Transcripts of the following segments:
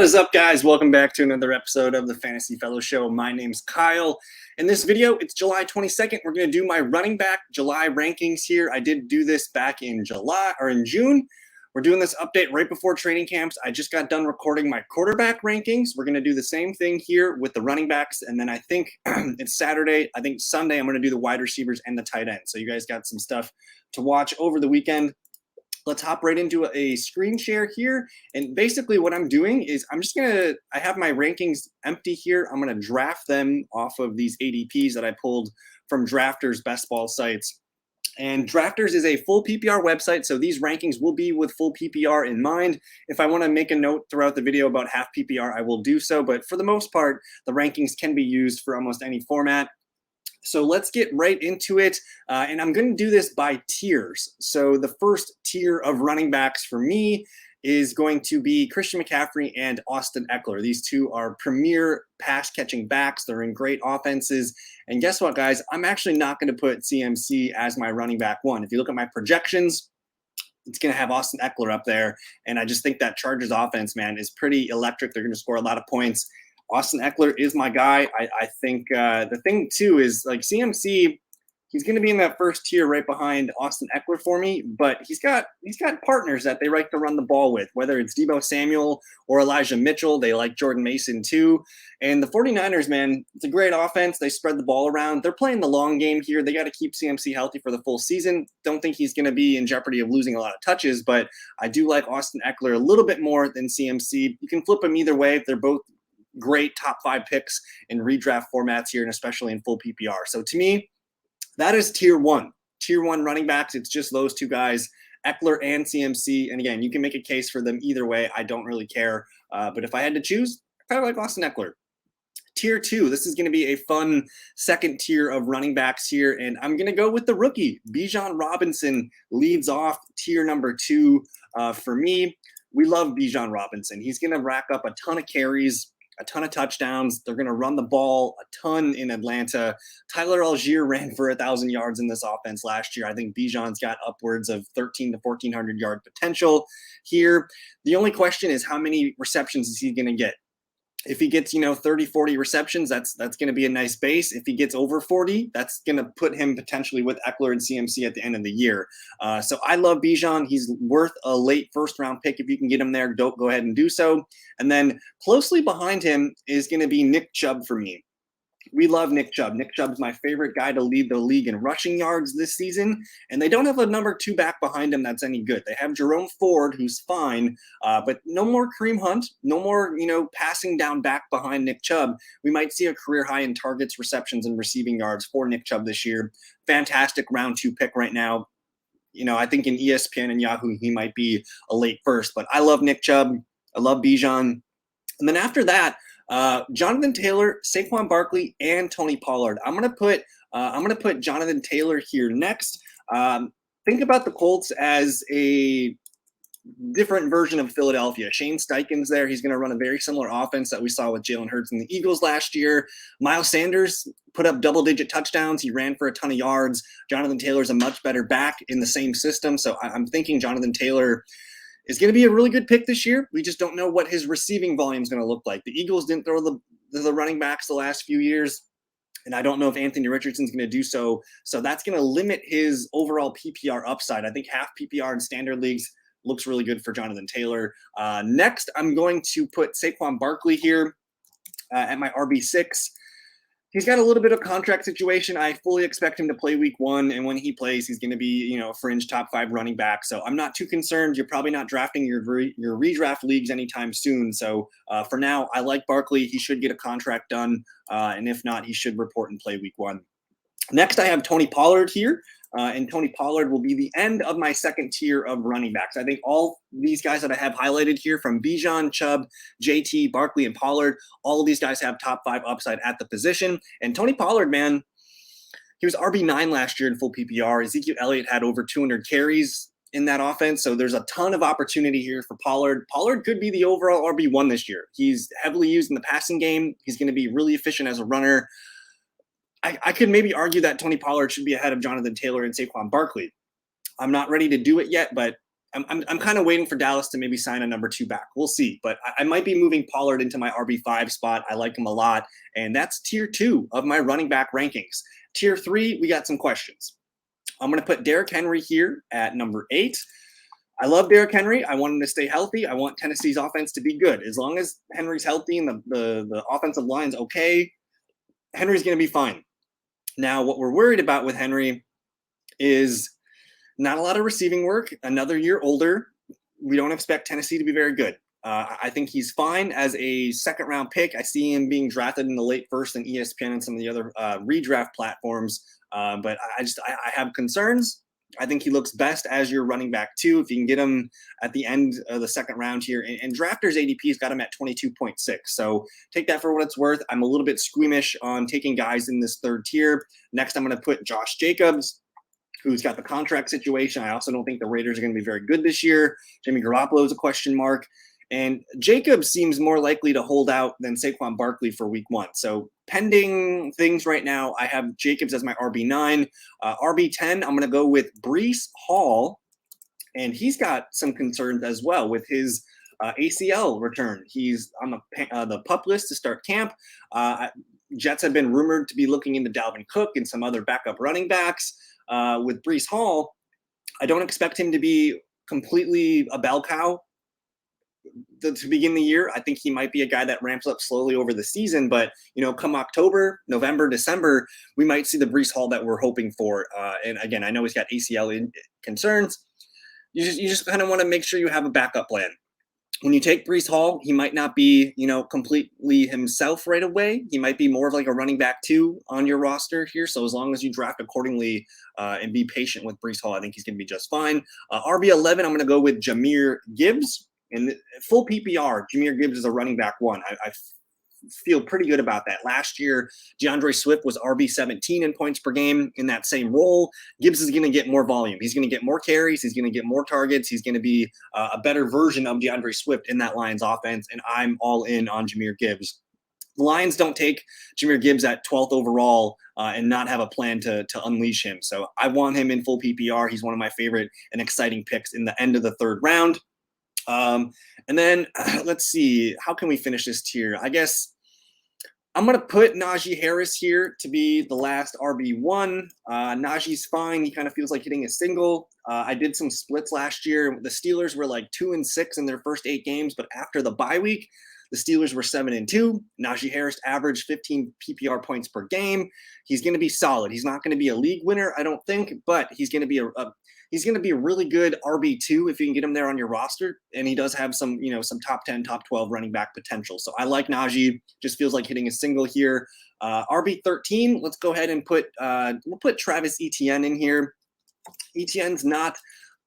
is up, guys? Welcome back to another episode of the Fantasy Fellow Show. My name's Kyle. In this video, it's July 22nd. We're going to do my running back July rankings here. I did do this back in June. We're doing this update right before training camps. I just got done recording my quarterback rankings. We're going to do the same thing here with the running backs. And then I think it's Saturday. I think Sunday I'm going to do the wide receivers and the tight end. So you guys got some stuff to watch over the weekend. Let's hop right into a screen share here. And basically what I'm doing is I have my rankings empty here. I'm going to draft them off of these ADPs that I pulled from Drafters best ball sites. And Drafters is a full PPR website, so these rankings will be with full PPR in mind. If I want to make a note throughout the video about half PPR, I will do so. But for the most part, the rankings can be used for almost any format. So let's get right into it. And I'm going to do this by tiers. So the first tier of running backs for me is going to be Christian McCaffrey and Austin Ekeler. These two are premier pass catching backs. They're in great offenses. And guess what, guys? I'm actually not going to put CMC as my running back one. If you look at my projections, it's going to have Austin Ekeler up there. And I just think that Chargers offense, man, is pretty electric. They're going to score a lot of points. Austin Ekeler is my guy. I think the thing, too, is like CMC, he's going to be in that first tier right behind Austin Ekeler for me, but he's got partners that they like to run the ball with, whether it's Deebo Samuel or Elijah Mitchell. They like Jordan Mason, too. And the 49ers, man, it's a great offense. They spread the ball around. They're playing the long game here. They got to keep CMC healthy for the full season. Don't think he's going to be in jeopardy of losing a lot of touches, but I do like Austin Ekeler a little bit more than CMC. You can flip them either way. They're both great top 5 picks in redraft formats here, and especially in full PPR. So to me, that is tier one. Tier one running backs, it's just those two guys, Ekeler and CMC. And again, you can make a case for them either way. I don't really care. But if I had to choose, I kind of like Austin Ekeler. Tier 2, this is going to be a fun second tier of running backs here. And I'm going to go with the rookie. Bijan Robinson leads off tier number 2 for me. We love Bijan Robinson. He's going to rack up a ton of carries, a ton of touchdowns. They're going to run the ball a ton in Atlanta. Tyler Algier ran for 1,000 yards in this offense last year. I think Bijan's got upwards of 1,300 to 1,400 yard potential here. The only question is how many receptions is he going to get? If he gets, 30, 40 receptions, that's going to be a nice base. If he gets over 40, that's going to put him potentially with Ekeler and CMC at the end of the year. So I love Bijan. He's worth a late first-round pick. If you can get him there, go ahead and do so. And then closely behind him is going to be Nick Chubb for me. We love Nick Chubb. Nick Chubb is my favorite guy to lead the league in rushing yards this season, and they don't have a number 2 back behind him that's any good. They have Jerome Ford, who's fine, but no more Kareem Hunt, no more, passing down back behind Nick Chubb. We might see a career high in targets, receptions, and receiving yards for Nick Chubb this year. Fantastic round 2 pick right now. I think in ESPN and Yahoo, he might be a late first, but I love Nick Chubb. I love Bijan. And then after that, Jonathan Taylor, Saquon Barkley, and Tony Pollard. I'm gonna put Jonathan Taylor here next. Think about the Colts as a different version of Philadelphia. Shane Steichen's there. He's going to run a very similar offense that we saw with Jalen Hurts and the Eagles last year. Miles Sanders put up double-digit touchdowns. He ran for a ton of yards. Jonathan Taylor's a much better back in the same system. So I'm thinking Jonathan Taylor is going to be a really good pick this year. We just don't know what his receiving volume is going to look like. The Eagles didn't throw the running backs the last few years, and I don't know if Anthony Richardson's going to do so. So that's going to limit his overall PPR upside. I think half PPR in standard leagues looks really good for Jonathan Taylor. Next, I'm going to put Saquon Barkley here at my RB6. He's got a little bit of contract situation. I fully expect him to play week 1, and when he plays, he's going to be, a fringe top 5 running back. So I'm not too concerned. You're probably not drafting your redraft leagues anytime soon. So for now, I like Barkley. He should get a contract done, and if not, he should report and play week 1. Next, I have Tony Pollard here. And Tony Pollard will be the end of my second tier of running backs. I think all these guys that I have highlighted here, from Bijan, Chubb, JT, Barkley, and Pollard, all of these guys have top 5 upside at the position. And Tony Pollard, man, he was RB9 last year in full PPR. Ezekiel Elliott had over 200 carries in that offense. So there's a ton of opportunity here for Pollard. Pollard could be the overall RB1 this year. He's heavily used in the passing game. He's going to be really efficient as a runner. I could maybe argue that Tony Pollard should be ahead of Jonathan Taylor and Saquon Barkley. I'm not ready to do it yet, but I'm kind of waiting for Dallas to maybe sign a number 2 back. We'll see, but I might be moving Pollard into my RB5 spot. I like him a lot, and that's tier 2 of my running back rankings. Tier 3, we got some questions. I'm going to put Derrick Henry here at number 8. I love Derrick Henry. I want him to stay healthy. I want Tennessee's offense to be good. As long as Henry's healthy and the offensive line's okay, Henry's going to be fine. Now, what we're worried about with Henry is not a lot of receiving work, another year older. We don't expect Tennessee to be very good. I think he's fine as a second-round pick. I see him being drafted in the late first in ESPN and some of the other redraft platforms. But I have concerns. I think he looks best as your running back 2. If you can get him at the end of the second round here. And Drafters ADP's got him at 22.6. So take that for what it's worth. I'm a little bit squeamish on taking guys in this third tier. Next, I'm going to put Josh Jacobs, who's got the contract situation. I also don't think the Raiders are going to be very good this year. Jimmy Garoppolo is a question mark. And Jacobs seems more likely to hold out than Saquon Barkley for week 1. So pending things right now, I have Jacobs as my RB9. RB10, I'm going to go with Breece Hall. And he's got some concerns as well with his ACL return. He's on the PUP list to start camp. Jets have been rumored to be looking into Dalvin Cook and some other backup running backs. With Breece Hall, I don't expect him to be completely a bell cow to begin the year. I think he might be a guy that ramps up slowly over the season, but come October, November, December, we might see the Breece Hall that we're hoping for. And again, I know he's got ACL concerns. You just kind of want to make sure you have a backup plan. When you take Breece Hall, he might not be, completely himself right away. He might be more of like a running back 2 on your roster here. So as long as you draft accordingly and be patient with Breece Hall, I think he's going to be just fine. RB11, I'm going to go with Jahmyr Gibbs. In full PPR, Jahmyr Gibbs is a running back 1. I feel pretty good about that. Last year, DeAndre Swift was RB17 in points per game in that same role. Gibbs is going to get more volume. He's going to get more carries. He's going to get more targets. He's going to be a better version of DeAndre Swift in that Lions offense, and I'm all in on Jahmyr Gibbs. The Lions don't take Jahmyr Gibbs at 12th overall and not have a plan to unleash him. So I want him in full PPR. He's one of my favorite and exciting picks in the end of the third round. And then let's see, how can we finish this tier? I guess I'm going to put Najee Harris here to be the last RB1. Najee's fine. He kind of feels like hitting a single. I did some splits last year. The Steelers were like 2-6 in their first 8 games, but after the bye week, the Steelers were 7-2. Najee Harris averaged 15 PPR points per game. He's going to be solid. He's not going to be a league winner, I don't think, but he's going to be a really good RB2 if you can get him there on your roster. And he does have some top 10, top 12 running back potential. So I like Najee. Just feels like hitting a single here. RB13, let's go ahead and we'll put Travis Etienne in here. Etienne's not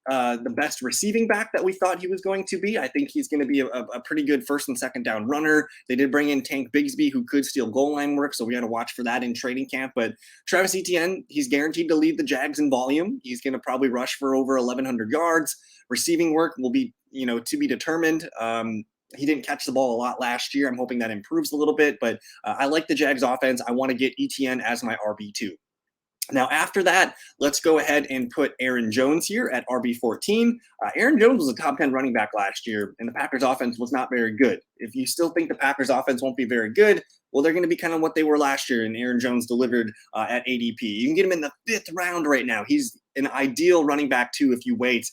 the best receiving back that we thought he was going to be. I think he's going to be a pretty good first and second down runner. They did bring in Tank Bigsby, who could steal goal line work, so we got to watch for that in training camp. But Travis Etienne, he's guaranteed to lead the Jags in volume. He's going to probably rush for over 1,100 yards. Receiving work will be, to be determined. He didn't catch the ball a lot last year. I'm hoping that improves a little bit, but I like the Jags offense. I want to get Etienne as my RB2. Now, after that, let's go ahead and put Aaron Jones here at RB14. Aaron Jones was a top 10 running back last year, and the Packers offense was not very good. If you still think the Packers offense won't be very good, well, they're going to be kind of what they were last year, and Aaron Jones delivered at ADP. You can get him in the 5th round right now. He's an ideal running back, too, if you wait.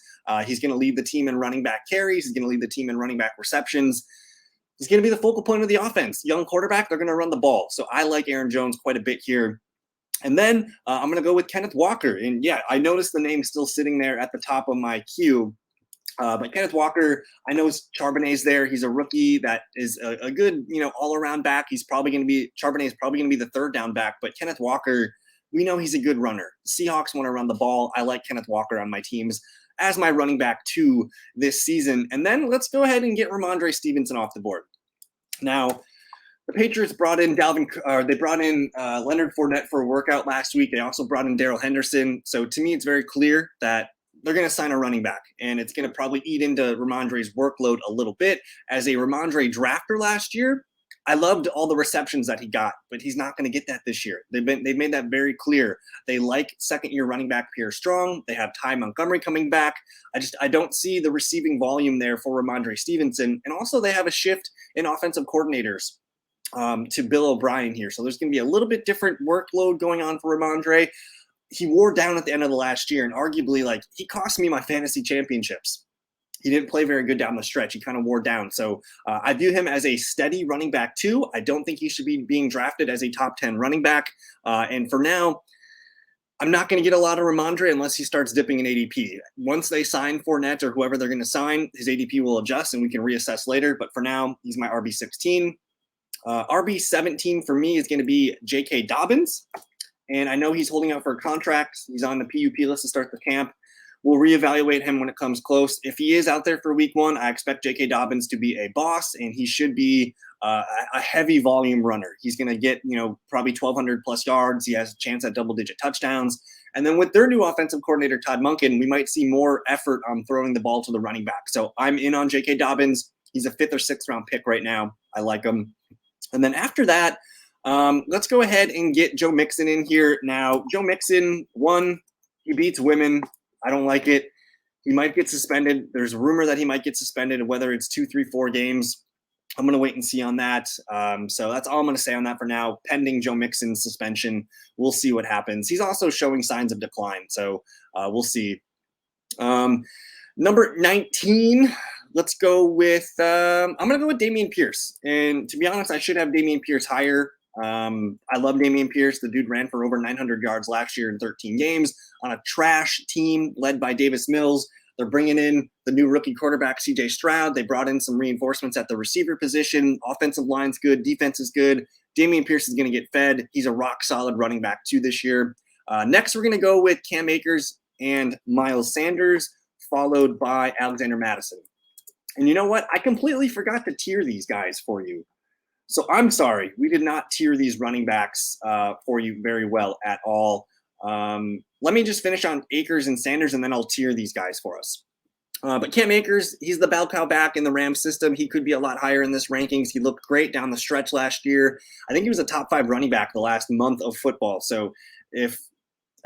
He's going to lead the team in running back carries. He's going to lead the team in running back receptions. He's going to be the focal point of the offense. Young quarterback, they're going to run the ball. So I like Aaron Jones quite a bit here. And then I'm going to go with Kenneth Walker. And yeah, I noticed the name still sitting there at the top of my queue. But Kenneth Walker, I know Charbonnet's there. He's a rookie that is a good, all-around back. Charbonnet is probably going to be the third down back. But Kenneth Walker, we know he's a good runner. The Seahawks want to run the ball. I like Kenneth Walker on my teams as my running back 2 this season. And then let's go ahead and get Ramondre Stevenson off the board. Now, the Patriots brought in Leonard Fournette for a workout last week. They also brought in Darrell Henderson. So to me, it's very clear that they're going to sign a running back, and it's going to probably eat into Ramondre's workload a little bit. As a Ramondre drafter last year, I loved all the receptions that he got, but he's not going to get that this year. They've made that very clear. They like second-year running back Pierre Strong. They have Ty Montgomery coming back. I don't see the receiving volume there for Ramondre Stevenson. And also they have a shift in offensive coordinators to Bill O'Brien here. So there's going to be a little bit different workload going on for Ramondre. He wore down at the end of the last year, and arguably, like, he cost me my fantasy championships. He didn't play very good down the stretch. He kind of wore down. So I view him as a steady running back too. I don't think he should be being drafted as a top 10 running back. And for now, I'm not going to get a lot of Ramondre unless he starts dipping in ADP. Once they sign Fournette or whoever they're going to sign, his ADP will adjust and we can reassess later. But for now, he's my RB16. RB17 for me is going to be J.K. Dobbins. And I know he's holding out for a contract. He's on the PUP list to start the camp. We'll reevaluate him when it comes close. If he is out there for week 1, I expect J.K. Dobbins to be a boss, and he should be a heavy volume runner. He's going to get, probably 1,200 plus yards. He has a chance at double-digit touchdowns. And then with their new offensive coordinator, Todd Monken, we might see more effort on throwing the ball to the running back. So I'm in on J.K. Dobbins. He's a 5th or 6th round pick right now. I like him. And then after that, let's go ahead and get Joe Mixon in here. Now, Joe Mixon, he beats women. I don't like it. He might get suspended. There's a rumor that he might get suspended, whether it's 2, 3, 4 games. I'm going to wait and see on that. So that's all I'm going to say on that for now. Pending Joe Mixon's suspension, we'll see what happens. He's also showing signs of decline, so we'll see. Number 19, let's go with I'm going to go with Dameon Pierce. And to be honest, I should have Dameon Pierce higher. I love Dameon Pierce. The dude ran for over 900 yards last year in 13 games on a trash team led by Davis Mills. They're bringing in the new rookie quarterback, CJ Stroud. They brought in some reinforcements at the receiver position. Offensive line's good. Defense is good. Dameon Pierce is going to get fed. He's a rock solid running back too this year. Next, we're going to go with Cam Akers and Miles Sanders, followed by Alexander Mattison. And you know what? I completely forgot to tier these guys for you. So I'm sorry, we did not tier these running backs for you very well at all. Let me just finish on Akers and Sanders, and then I'll tier these guys for us. But Cam Akers, he's the bell cow back in the Rams system. He could be a lot higher in this rankings. He looked great down the stretch last year. I think he was a top 5 running back the last month of football. So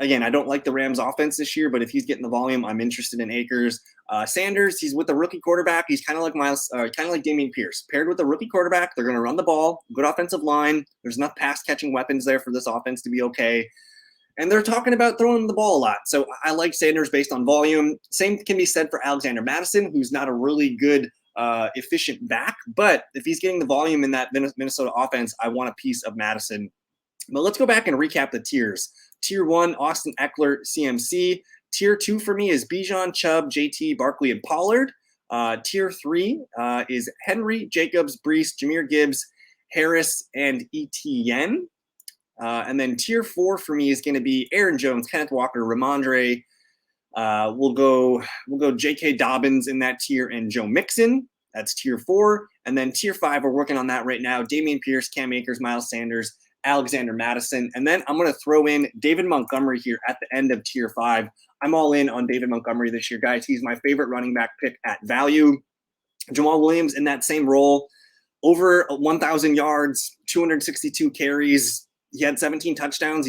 again, I don't like the Rams offense this year, but if he's getting the volume, I'm interested in Akers. Sanders, he's with a rookie quarterback. He's kind of like Dameon Pierce. Paired with a rookie quarterback, they're going to run the ball, good offensive line. There's enough pass-catching weapons there for this offense to be okay. And they're talking about throwing the ball a lot. So I like Sanders based on volume. Same can be said for Alexander Mattison, who's not a really good, efficient back. But if he's getting the volume in that Minnesota offense, I want a piece of Mattison. But let's go back and recap the tiers. Tier 1, Austin Eckler, CMC. Tier 2 for me is Bijan, Chubb, JT, Barkley, and Pollard. Tier 3 is Henry, Jacobs, Brees, Jahmyr Gibbs, Harris, and Etienne. And then tier 4 for me is going to be Aaron Jones, Kenneth Walker, Ramondre. We'll go J.K. Dobbins in that tier and Joe Mixon. That's tier 4. And then tier 5, we're working on that right now. Dameon Pierce, Cam Akers, Miles Sanders, Alexander Mattison. And then I'm going to throw in David Montgomery here at the end of tier 5. I'm all in on David Montgomery this year, guys. He's my favorite running back pick at value. Jamal Williams in that same role, over 1,000 yards, 262 carries. He had 17 touchdowns.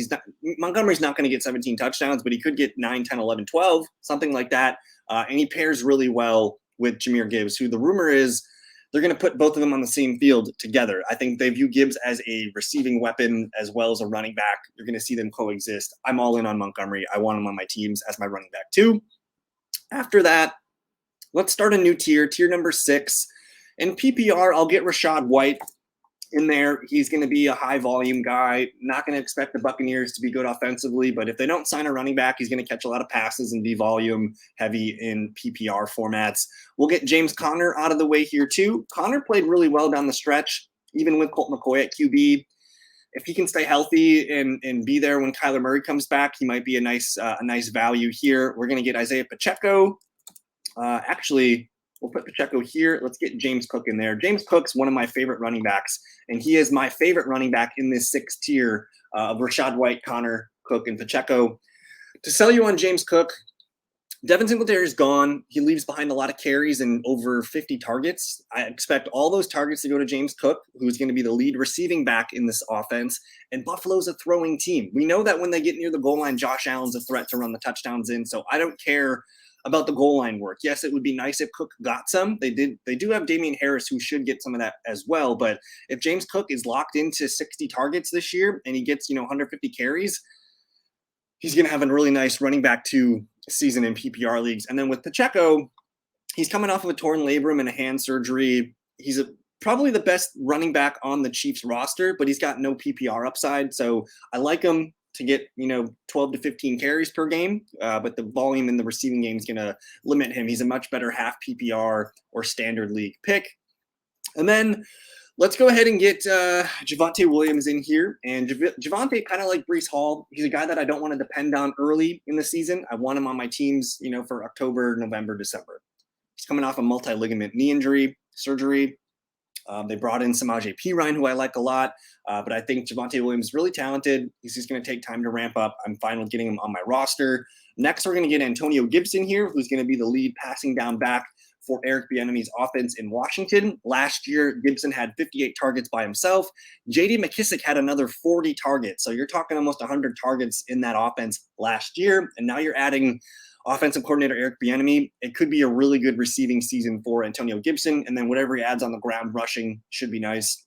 Montgomery's not going to get 17 touchdowns, but he could get 9, 10, 11, 12, something like that. And he pairs really well with Jahmyr Gibbs, who the rumor is they're going to put both of them on the same field together. I think they view Gibbs as a receiving weapon as well as a running back. You're going to see them coexist. I'm all in on Montgomery. I want him on my teams as my running back too. After that, let's start a new tier, tier number 6. In PPR, I'll get Rachaad White in there. He's going to be a high volume guy. Not going to expect the Buccaneers to be good offensively, but if they don't sign a running back, he's going to catch a lot of passes and be volume heavy in PPR formats. We'll get James Conner out of the way here too. Conner played really well down the stretch, even with Colt McCoy at QB. If he can stay healthy and be there when Kyler Murray comes back, he might be a nice value here. We're going to get Isaiah Pacheco. We'll put Pacheco here. Let's get James Cook in there. James Cook's one of my favorite running backs, and he is my favorite running back in this 6th tier of Rachaad White, Conner, Cook, and Pacheco. To sell you on James Cook, Devin Singletary is gone. He leaves behind a lot of carries and over 50 targets. I expect all those targets to go to James Cook, who's going to be the lead receiving back in this offense. And Buffalo's a throwing team. We know that when they get near the goal line, Josh Allen's a threat to run the touchdowns in. So I don't care about the goal line work. Yes, it would be nice if Cook got some. They do have Damian Harris, who should get some of that as well. But if James Cook is locked into 60 targets this year and he gets 150 carries, he's going to have a really nice running back 2 season in PPR leagues. And then with Pacheco, he's coming off of a torn labrum and a hand surgery. He's probably the best running back on the Chiefs roster, but he's got no PPR upside. So I like him to get 12 to 15 carries per game, but the volume in the receiving game is going to limit him. He's a much better half PPR or standard league pick. And then let's go ahead and get Javonte Williams in here. And Javonte, kind of like Breece Hall, he's a guy that I don't want to depend on early in the season. I want him on my teams, for October, November, December. He's coming off a multi-ligament knee injury surgery. They brought in Samaje Perine, who I like a lot, but I think Javonte Williams is really talented. He's just going to take time to ramp up. I'm fine with getting him on my roster. Next, we're going to get Antonio Gibson here, who's going to be the lead passing down back for Eric Bieniemy's offense in Washington. Last year, Gibson had 58 targets by himself. J.D. McKissic had another 40 targets. So you're talking almost 100 targets in that offense last year, and now you're adding offensive coordinator Eric Bieniemy. It could be a really good receiving season for Antonio Gibson, and then whatever he adds on the ground rushing should be nice.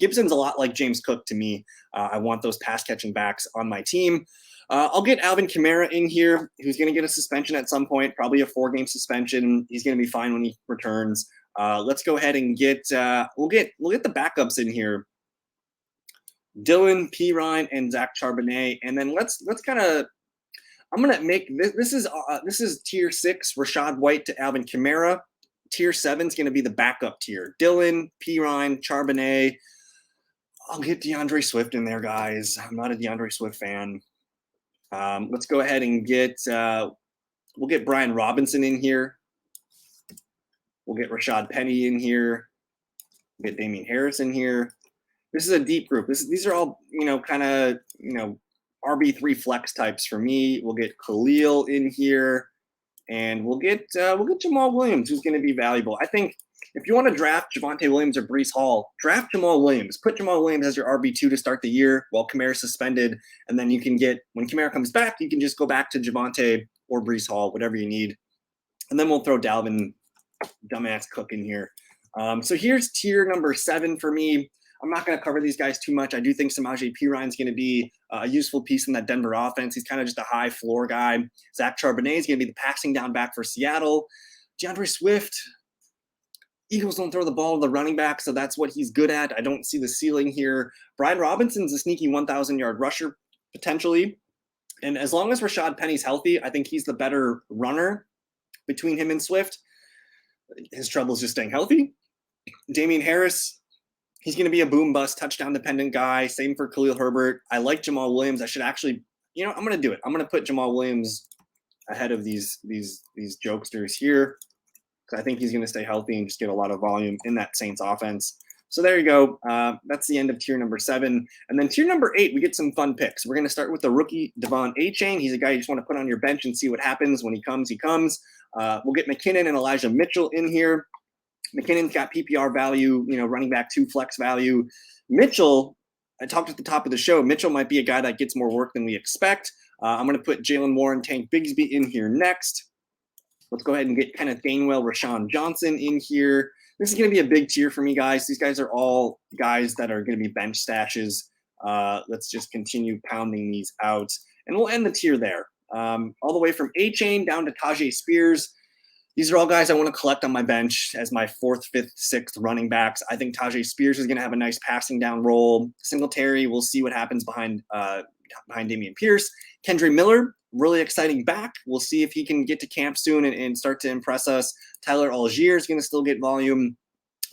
Gibson's a lot like James Cook to me. I want those pass-catching backs on my team. I'll get Alvin Kamara in here, who's going to get a suspension at some point, probably a 4-game suspension. He's going to be fine when he returns. Let's go ahead and get we'll get the backups in here. Dylan Perine and Zach Charbonnet, and then let's kind of. I'm gonna make this is tier 6, Rachaad White to Alvin Kamara. Tier 7 is gonna be the backup tier. Dylan, Perine, Charbonnet. I'll get DeAndre Swift in there, guys. I'm not a DeAndre Swift fan. Let's go ahead and get we'll get Brian Robinson in here. We'll get Rashad Penny in here. We'll get Damian Harris in here. This is a deep group. These are all kind of RB3 flex types for me. We'll get Khalil in here, and we'll get Jamal Williams, who's going to be valuable. I think if you want to draft Javonte Williams or Breece Hall, draft Jamal Williams. Put Jamal Williams as your RB2 to start the year while Kamara's suspended, and then you can get, when Kamara comes back, you can just go back to Javonte or Breece Hall, whatever you need. And then we'll throw Dalvin dumbass Cook in here. So here's tier number 7 for me. I'm not going to cover these guys too much. I do think Samaje Perine is going to be a useful piece in that Denver offense. He's kind of just a high floor guy. Zach Charbonnet is going to be the passing down back for Seattle. DeAndre Swift, Eagles don't throw the ball to the running back, so that's what he's good at. I don't see the ceiling here. Brian Robinson's a sneaky 1,000-yard rusher potentially. And as long as Rashad Penny's healthy, I think he's the better runner between him and Swift. His trouble is just staying healthy. Damian Harris, he's going to be a boom bust, touchdown dependent guy. Same for Khalil Herbert. I like Jamal Williams. I should actually, I'm going to do it. I'm going to put Jamal Williams ahead of these jokesters here, because I think he's going to stay healthy and just get a lot of volume in that Saints offense. So there you go. That's the end of tier number 7. And then tier number 8, we get some fun picks. We're going to start with the rookie Devon Achane. He's a guy you just want to put on your bench and see what happens. When he comes, he comes. We'll get McKinnon and Elijah Mitchell in here. McKinnon's got PPR value, running back 2 flex value. Mitchell, I talked at the top of the show, Mitchell might be a guy that gets more work than we expect. I'm going to put Jalen Warren, Tank Bigsby in here next. Let's go ahead and get Kenneth Gainwell, Rashawn Johnson in here. This is going to be a big tier for me, guys. These guys are all guys that are going to be bench stashes. Let's just continue pounding these out. And we'll end the tier there. All the way from Achane down to Tajay Spears. These are all guys I want to collect on my bench as my 4th, 5th, 6th running backs. I think Tajay Spears is going to have a nice passing down role. Singletary, we'll see what happens behind Dameon Pierce. Kendre Miller, really exciting back. We'll see if he can get to camp soon and start to impress us. Tyler Algier is going to still get volume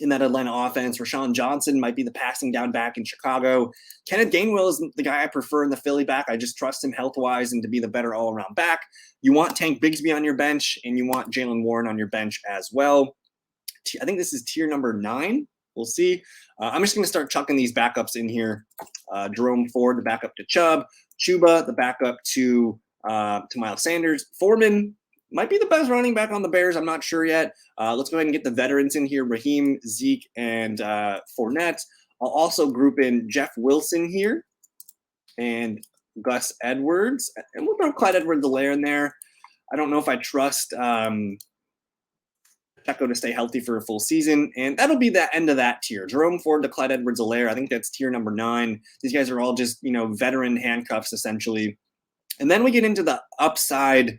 in that Atlanta offense. Rashawn Johnson might be the passing down back in Chicago. Kenneth Gainwell is the guy I prefer in the Philly back. I just trust him health-wise and to be the better all-around back. You want Tank Bigsby on your bench, and you want Jalen Warren on your bench as well. I think this is tier number 9. We'll see. I'm just going to start chucking these backups in here. Jerome Ford, the backup to Chubb. Chuba, the backup to Miles Sanders. Foreman, might be the best running back on the Bears. I'm not sure yet. Let's go ahead and get the veterans in here: Raheem, Zeke, and Fournette. I'll also group in Jeff Wilson here and Gus Edwards, and we'll throw Clyde Edwards-Helaire in there. I don't know if I trust Pacheco to stay healthy for a full season, and that'll be the end of that tier. Jerome Ford to Clyde Edwards-Helaire. I think that's tier number 9. These guys are all just, you know, veteran handcuffs essentially. And then we get into the upside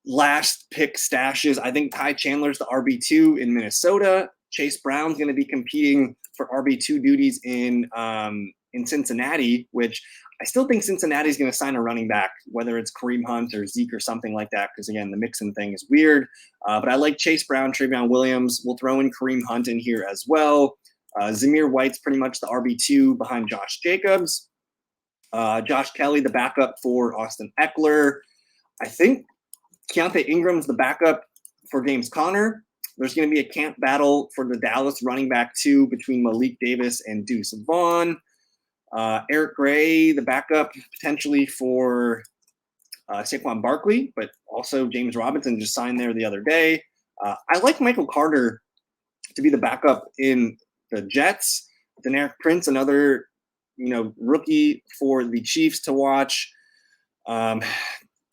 last pick stashes. I think Ty Chandler's the RB2 in Minnesota. Chase Brown's going to be competing for RB2 duties in Cincinnati, which I still think Cincinnati's going to sign a running back, whether it's Kareem Hunt or Zeke or something like that, because, again, the Mixon thing is weird. But I like Chase Brown, Trayveon Williams. We'll throw in Kareem Hunt in here as well. Zamir White's pretty much the RB2 behind Josh Jacobs. Josh Kelly, the backup for Austin Eckler. I think Keontae Ingram's the backup for James Conner. There's going to be a camp battle for the Dallas running back 2 between Malik Davis and Deuce Vaughn. Eric Gray, the backup potentially for Saquon Barkley, but also James Robinson just signed there the other day. I like Michael Carter to be the backup in the Jets. Deneric Prince, another, you know, rookie for the Chiefs to watch. The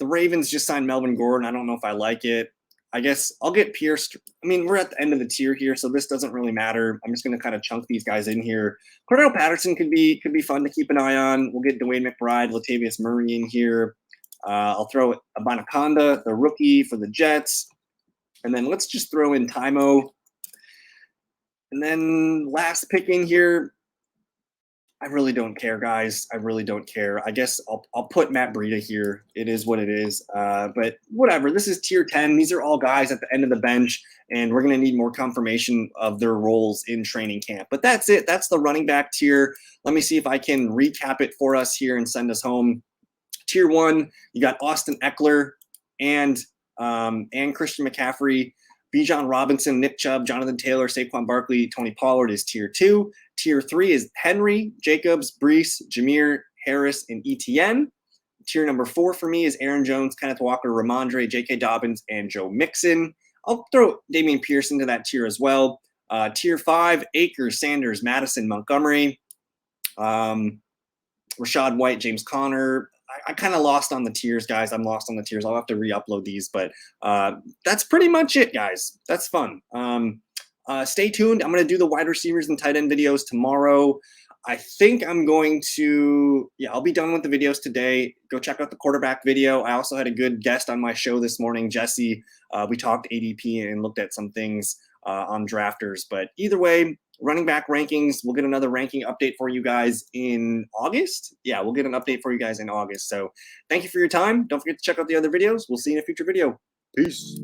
Ravens just signed Melvin Gordon. I don't know if I like it. I guess I'll get Pierce. I mean, we're at the end of the tier here, so this doesn't really matter. I'm just going to kind of chunk these guys in here. Cordell Patterson could be fun to keep an eye on. We'll get Dwayne McBride, Latavius Murray in here. I'll throw Abanaconda, the rookie for the Jets. And then let's just throw in Tymo. And then last pick in here, I really don't care, guys. I really don't care. I guess I'll put Matt Breida here. It is what it is. But whatever. This is tier 10. These are all guys at the end of the bench, and we're going to need more confirmation of their roles in training camp. But that's it. That's the running back tier. Let me see if I can recap it for us here and send us home. Tier 1, you got Austin Eckler and Christian McCaffrey. Bijan Robinson, Nick Chubb, Jonathan Taylor, Saquon Barkley, Tony Pollard is tier 2. Tier 3 is Henry, Jacobs, Brees, Jameer, Harris, and ETN. Tier number 4 for me is Aaron Jones, Kenneth Walker, Ramondre, J.K. Dobbins, and Joe Mixon. I'll throw Dameon Pierce into that tier as well. Tier 5, Akers, Sanders, Madison, Montgomery, Rachaad White, James Conner. I kind of lost on the tiers, guys. I'm lost on the tiers. I'll have to re-upload these, but that's pretty much it, guys. That's fun. Stay tuned. I'm going to do the wide receivers and tight end videos tomorrow. I think I'm going to, I'll be done with the videos today. Go check out the quarterback video. I also had a good guest on my show this morning, Jesse. We talked ADP and looked at some things on drafters. But either way, running back rankings, we'll get another ranking update for you guys in August. Yeah, we'll get an update for you guys in August. So thank you for your time. Don't forget to check out the other videos. We'll see you in a future video. Peace.